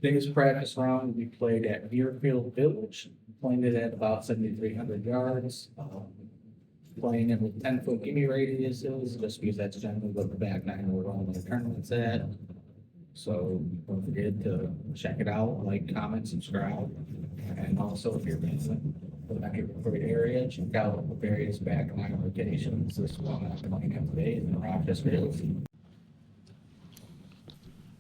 Today's practice round, we played at Muirfield Village, playing it at about 7,300 yards. Playing it with 10-foot gimme radiuses, just because that's generally what the back nine will run the tournaments at. So don't forget to check it out, like, comment, subscribe. And also, if you're in the Metro area, check out the various back nine locations. This one I'm playing at today is in Rochester.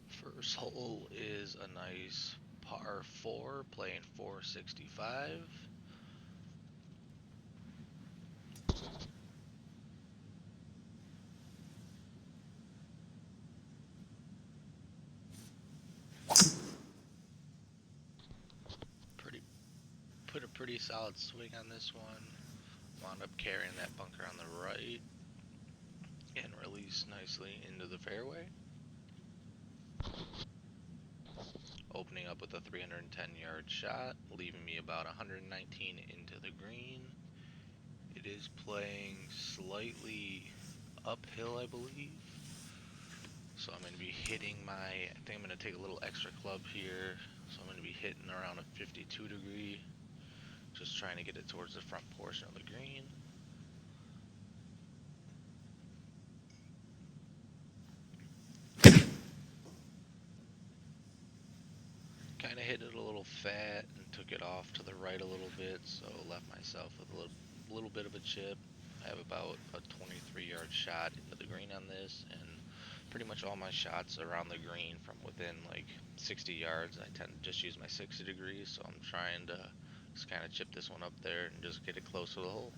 First hole is a nice par 4, playing 465. Put a pretty solid swing on this one. Wound up carrying that bunker on the right and released nicely into the fairway. Opening up with a 310-yard shot, leaving me about 119 into the green. It is playing slightly uphill, I believe. So I'm going to be hitting I think I'm going to take a little extra club here. So I'm going to be hitting around a 52 degree. Just trying to get it towards the front portion of the green. Kind of hit it a little fat and took it off to the right a little bit, so left myself with a little bit of a chip. I have about a 23-yard shot into the green on this, and pretty much all my shots around the green from within like 60 yards. I tend to just use my 60 degrees, so I'm trying to just kind of chip this one up there and just get it close to the hole.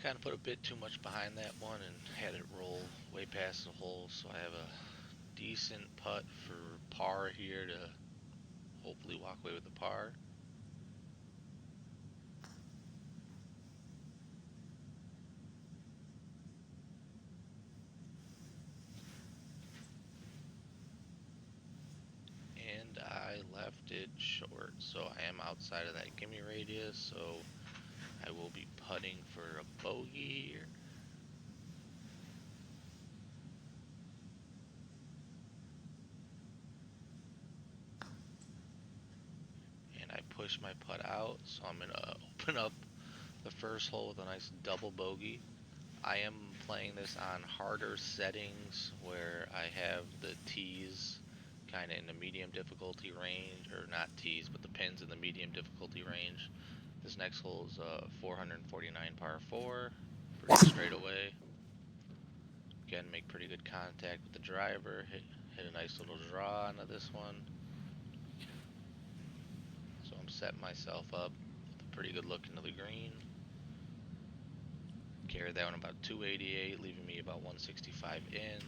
Kind of put a bit too much behind that one and had it roll way past the hole, so I have a decent putt for par here to hopefully walk away with the par. And I left it short, so I am outside of that gimme radius, so I will be putting for a bogey here. And I push my putt out, so I'm going to open up the first hole with a nice double bogey. I am playing this on harder settings where I have the tees kind of in the medium difficulty range, or not tees, but the pins in the medium difficulty range. This next hole is a 449 par 4, pretty straight away. Again, make pretty good contact with the driver, hit a nice little draw onto this one. So I'm setting myself up with a pretty good look into the green. Carried that one about 288, leaving me about 165 in.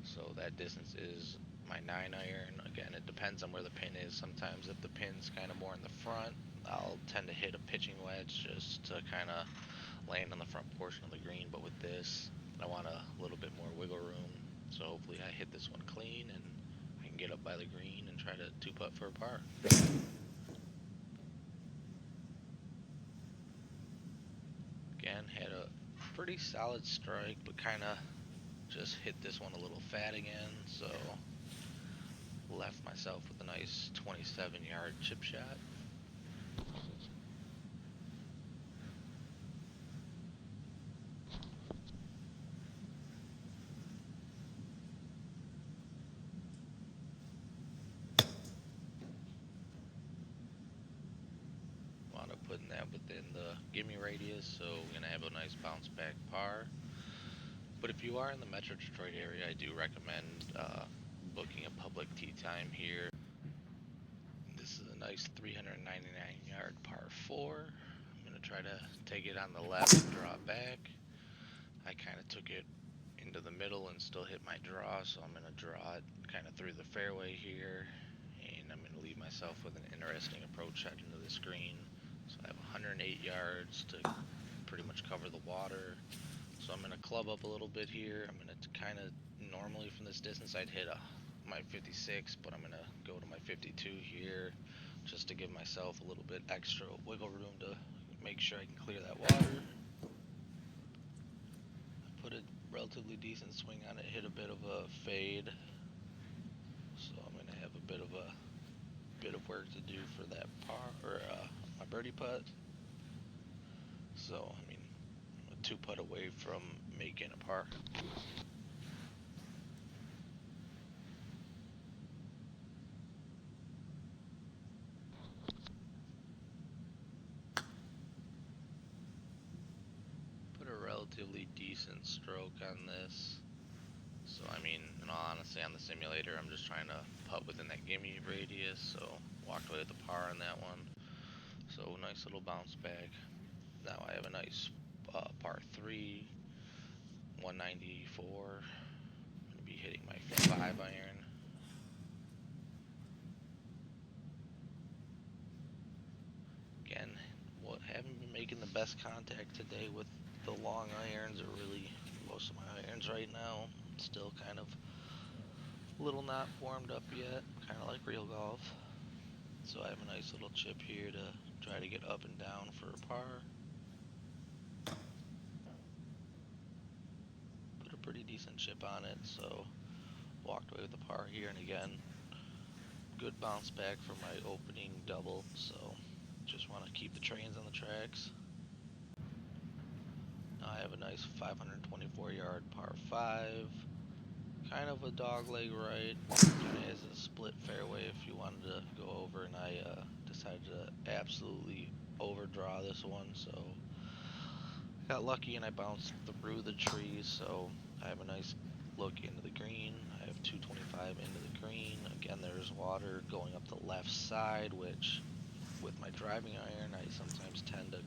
So that distance is my 9-iron. Again, it depends on where the pin is. Sometimes if the pin's kind of more in the front, I'll tend to hit a pitching wedge just to kind of land on the front portion of the green. But with this, I want a little bit more wiggle room. So hopefully I hit this one clean and I can get up by the green and try to two-putt for a par. Again, had a pretty solid strike, but kind of just hit this one a little fat again, so left myself with a nice 27-yard chip shot. Wound up putting that within the gimme radius, so we're going to have a nice bounce back par. But if you are in the Metro Detroit area, I do recommend booking a public tee time here. This is a nice 399-yard par 4. I'm going to try to take it on the left and draw it back. I kind of took it into the middle and still hit my draw, so I'm going to draw it kind of through the fairway here, and I'm going to leave myself with an interesting approach shot into the screen. So I have 108 yards to pretty much cover the water. So I'm going to club up a little bit here. I'm going to kind of normally from this distance I'd hit my 56, but I'm going to go to my 52 here just to give myself a little bit extra wiggle room to make sure I can clear that water. Put a relatively decent swing on it, hit a bit of a fade, so I'm going to have a bit of work to do for that par, or my birdie putt. So, I mean, a 2 putt away from making a par. Put a relatively decent stroke on this. So, I mean, in all honesty, on the simulator, I'm just trying to putt within that gimme radius, so walked away with the par on that one. So, nice little bounce back. Now I have a nice par 3, 194. I'm going to be hitting my 5 iron. Again, haven't been making the best contact today with the long irons, or really most of my irons right now. Still kind of a little not warmed up yet, kind of like real golf. So I have a nice little chip here to try to get up and down for a par. Put a pretty decent chip on it, so walked away with a par here, and again, good bounce back from my opening double, so just want to keep the trains on the tracks. Now I have a nice 524 yard par 5, kind of a dog leg right, kind of has a split fairway if you wanted to go over, and I decided to absolutely overdraw this one, so got lucky and I bounced through the trees, so I have a nice look into the green. I have 225 into the green. Again, there's water going up the left side, which with my driving iron, I sometimes tend to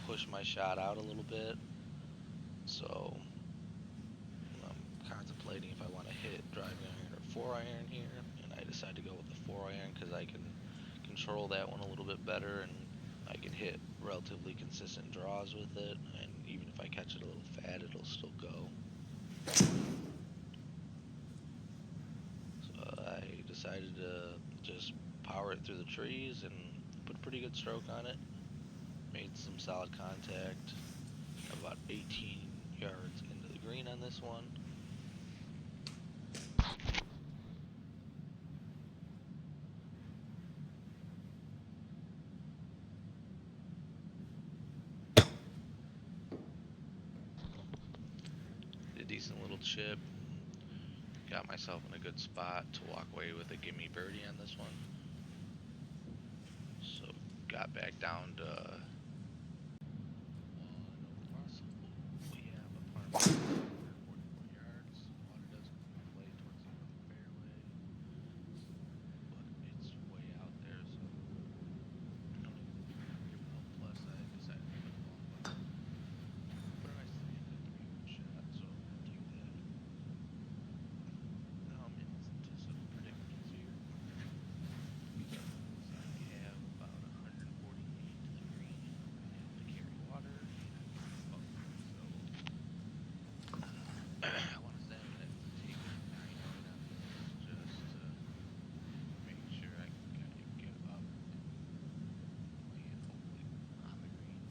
push my shot out a little bit. So I'm contemplating if I want to hit driving iron or 4-iron here, and I decided to go with the 4-iron because I can control that one a little bit better, and I can hit relatively consistent draws with it, and even if I catch it a little fat, it'll still go. So I decided to just power it through the trees and put a pretty good stroke on it. Made some solid contact, about 18 yards into the green on this one. A decent little chip. Got myself in a good spot to walk away with a gimme birdie on this one. So got back down to we have a par 44 yards. Water does come my way towards the end of the fairway, but it's way out there, so I don't even think I'm gonna give it a plus. I decided to put the ball in, but a nice 353 shot, so I'm gonna take that. Now I'm into some predicaments here. I have about 140 feet to the green. I'm gonna have to carry water, and I'm gonna have bunker, so I want to say I'm gonna take a 9 iron on this just to make sure I can kind of get up and land hopefully on the green.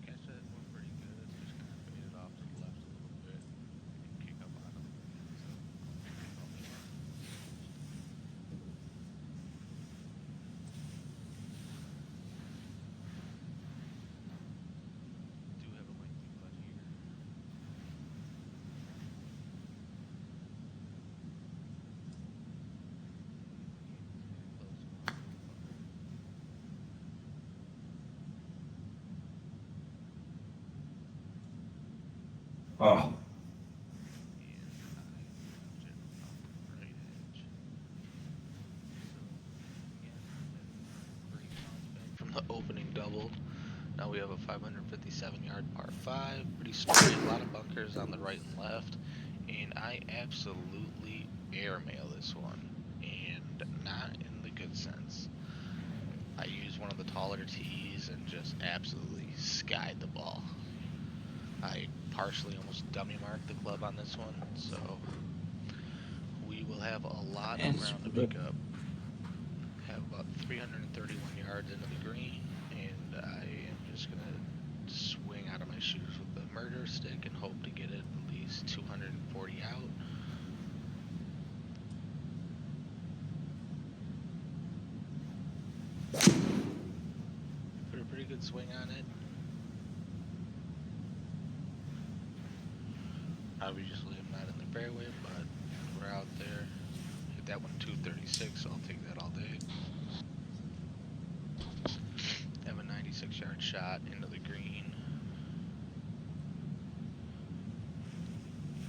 Catch that one pretty good. Just kind of fade it off to the left a little bit and kick up on him. So help me out. Do have a lengthy putt here. Oh, From the opening double, now we have a 557 yard par 5, pretty straight, a lot of bunkers on the right and left, and I absolutely airmail this one, and not in the good sense. I used one of the taller tees and just absolutely skied the ball. I partially almost dummy marked the club on this one, so we will have a lot of And ground to make up. Have about 331 yards into the green, and I am just gonna swing out of my shoes with the murder stick and hope to get it at least 240 out. Put a pretty good swing on it. Obviously, I'm not in the fairway, but we're out there. Hit that one 236, so I'll take that all day. Have a 96-yard shot into the green.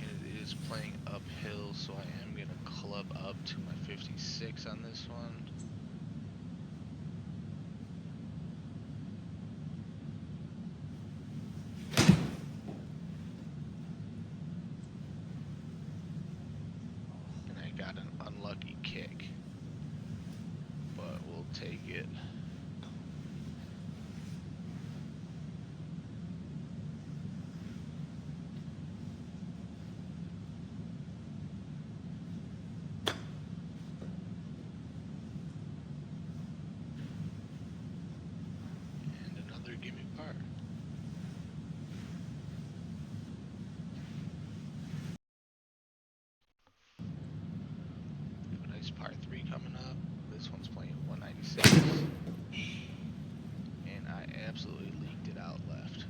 And it is playing uphill, so I am going to club up to my 56 on this one. And I got an unlucky kick, but we'll take it. And another gimme par. A nice par 3 coming up. This one's playing 196. And I absolutely leaked it out left.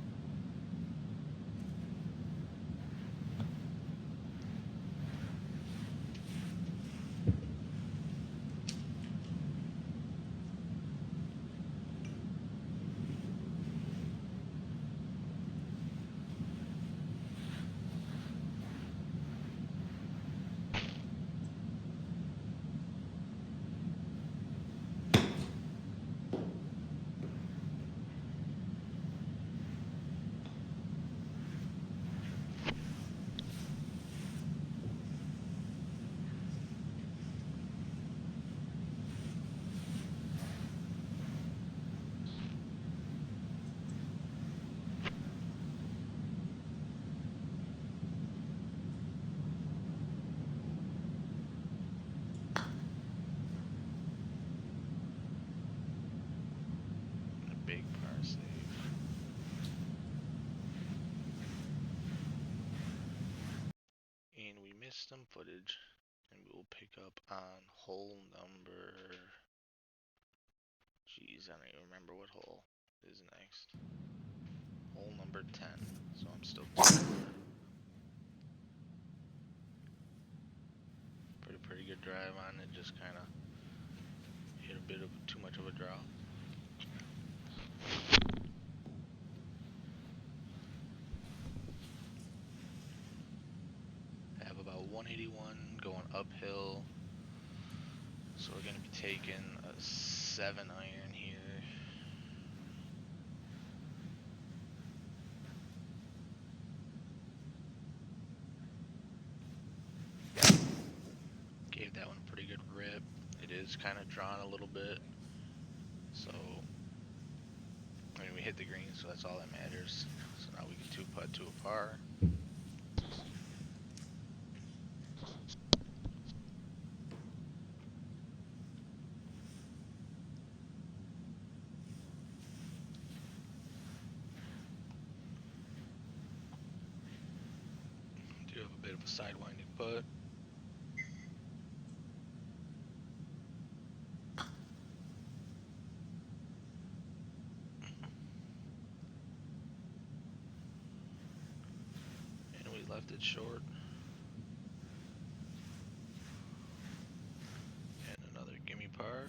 A big par save. And we missed some footage, and we will pick up on hole number. Jeez, I don't even remember what hole is next. Hole number 10. So I'm still put a pretty good drive on it. Just kind of hit a bit of too much of a draw. I have about 181 going uphill. So we're going to be taking a 7 iron here. Gave that one a pretty good rip. It is kind of drawn a little bit. So, I mean, we hit the green, so that's all that matters. So now we can 2-putt to a par. Do have a bit of a sidewinding putt. And we left it short. And another gimme par.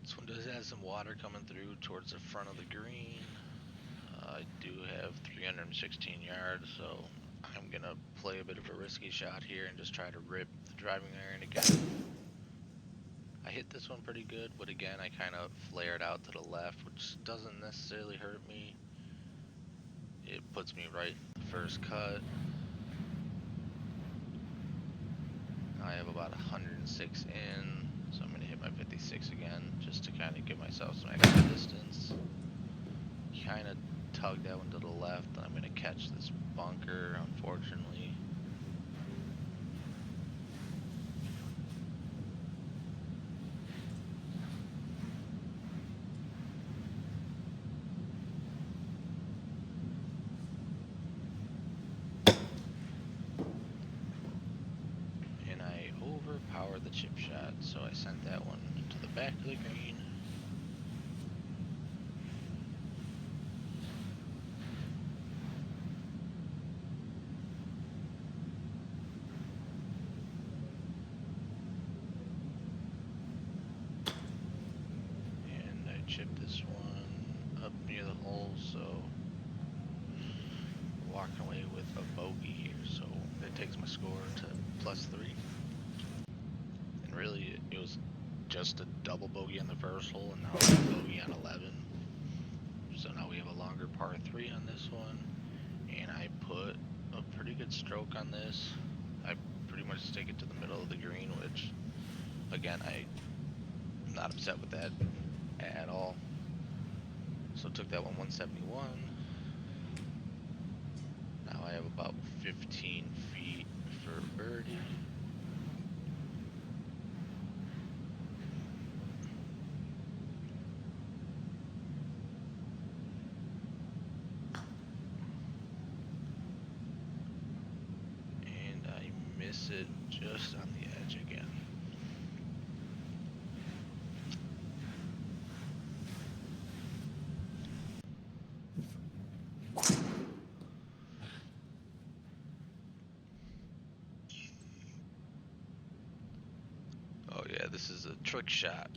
This one does have some water coming through towards the front of the green. I do have 316 yards, so I'm going to play a bit of a risky shot here and just try to rip the driving iron again. I hit this one pretty good, but again, I kind of flared out to the left, which doesn't necessarily hurt me. It puts me right in the first cut. I have about 106 in, so I'm going to hit my 56 again, just to kind of give myself some extra distance. Kind of tug that one to the left, and I'm going to catch this bunker, unfortunately. And I overpowered the chip shot, so I sent that one to the back of the green. Chip this one up near the hole, so we're walking away with a bogey here, so that takes my score to +3. And really, it was just a double bogey on the first hole, and now it's a bogey on 11. So now we have a longer par 3 on this one, and I put a pretty good stroke on this. I pretty much stick it to the middle of the green, which, again, I'm not upset with that at all. So took that one 171. Now I have about 15 feet for birdie. And I miss it just on the edge again. Oh yeah, this is a trick shot.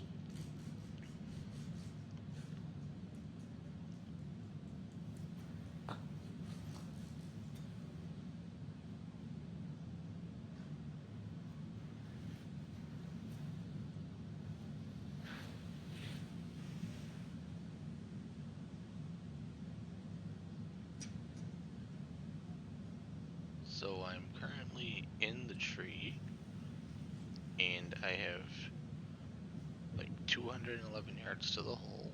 So I'm currently in the tree, and I have like 211 yards to the hole.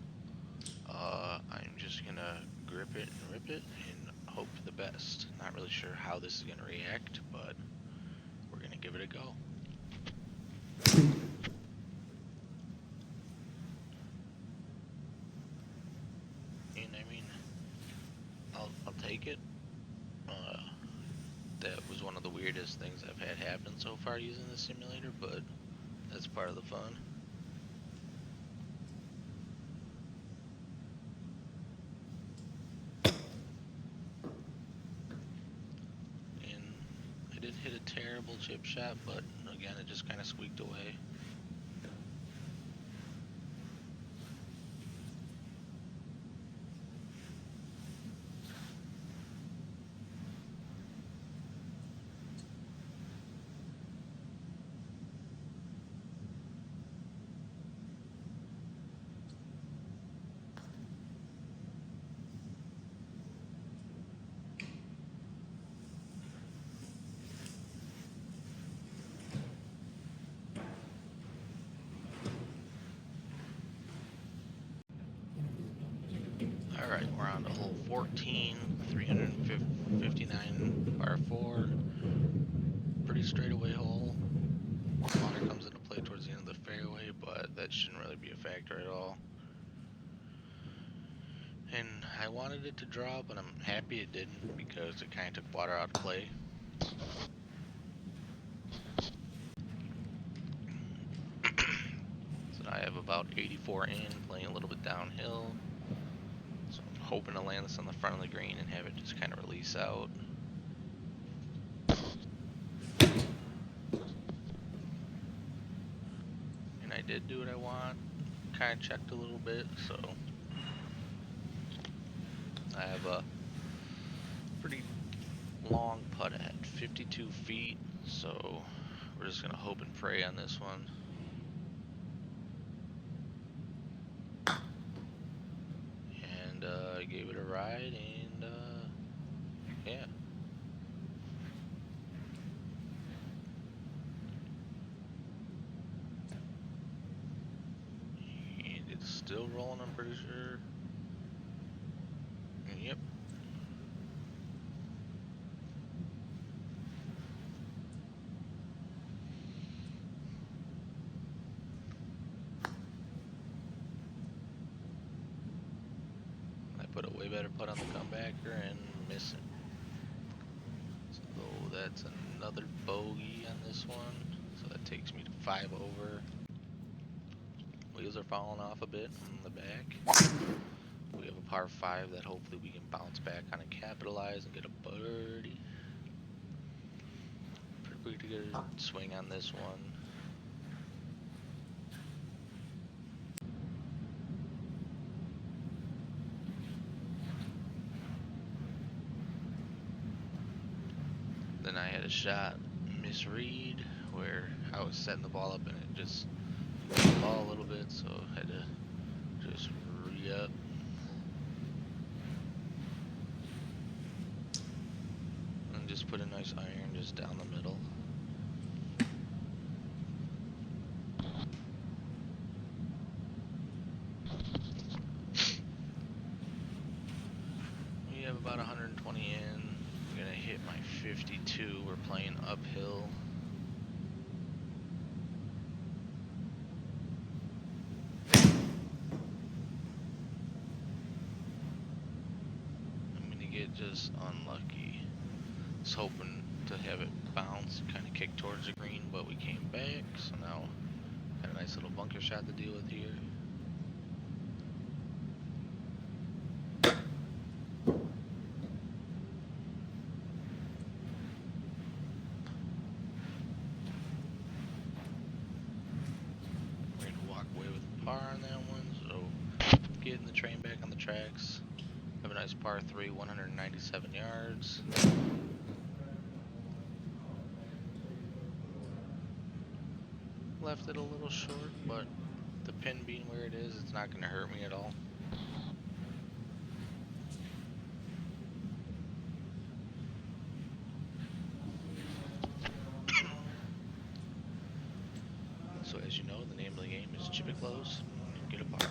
I'm just gonna grip it and rip it and hope for the best. Not really sure how this is gonna react, but we're gonna give it a go. And I mean, I'll take it. That was one of the weirdest things I've had happen so far using the simulator, but that's part of the fun. And I didn't hit a terrible chip shot, but again, it just kind of squeaked away. Alright, we're on to hole 14, 359 par 4. Pretty straightaway hole. Water comes into play towards the end of the fairway, but that shouldn't really be a factor at all. And I wanted it to draw, but I'm happy it didn't, because it kind of took water out of play. So I have about 84 in, playing a little bit downhill. So I'm hoping to land this on the front of the green and have it just kind of release out. And I did do what I want. Kind of checked a little bit, so I have a pretty long putt at 52 feet, so we're just gonna hope and pray on this one. I gave it a ride, and yeah. And it's still rolling, I'm pretty sure. Yep. I put a way better putt on the comebacker and miss it. So that's another bogey on this one. So that takes me to 5 over. Wheels are falling off a bit on the back. We have a par 5 that hopefully we can bounce back on and capitalize and get a birdie. Pretty good swing on this one. Then I had a shot misread where I was setting the ball up and it just moved the ball a little bit, so I had to just re-up. And just put a nice iron just down the middle. We have about 120 in. I'm gonna hit my 52. We're playing uphill. I'm gonna get just unlucky. I was hoping to have it bounce and kind of kick towards the green, but we came back. So now got a nice little bunker shot to deal with here. Par on that one, so getting the train back on the tracks. Have a nice par 3, 197 yards. Left it a little short, but the pin being where it is, it's not going to hurt me at all. So as you know, the name of the game is chip it close and get a par.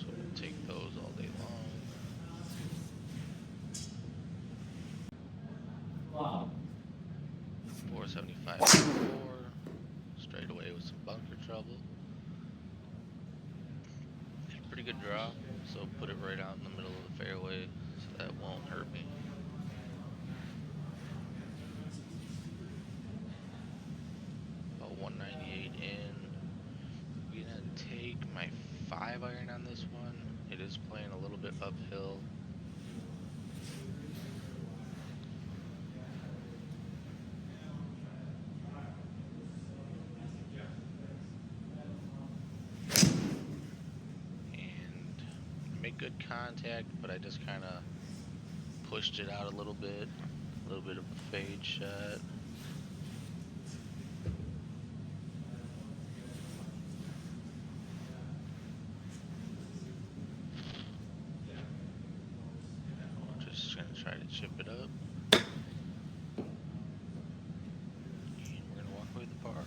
So we'll take those all day long. Wow. 475 4, straight away with some bunker trouble. Pretty good draw, so put it right out in the middle of the fairway so that won't hurt me. About 198 in. I'm gonna take my 5 iron on this one. It is playing a little bit uphill. And make good contact, but I just kind of pushed it out a little bit of a fade shot. Try to chip it up, and we're gonna walk away with the par.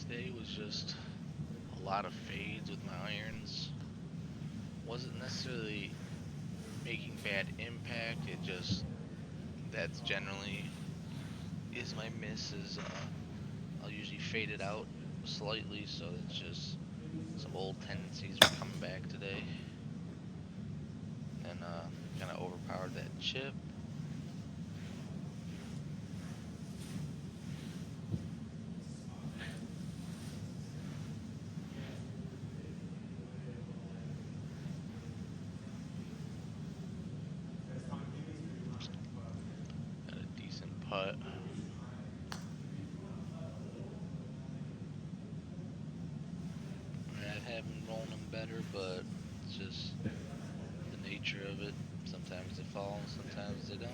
Today was just a lot of fades with my irons. wasn't necessarily making bad impact. It just that's generally is my miss is I'll usually fade it out slightly, so it's just some old tendencies were coming back today, and kind of overpowered that chip. Got a decent putt. I'd have him rolling them better, but it's just the nature of it. Sometimes they fall, sometimes they don't.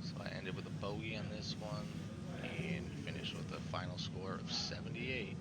So I ended with a bogey on this one and finished with a final score of 78.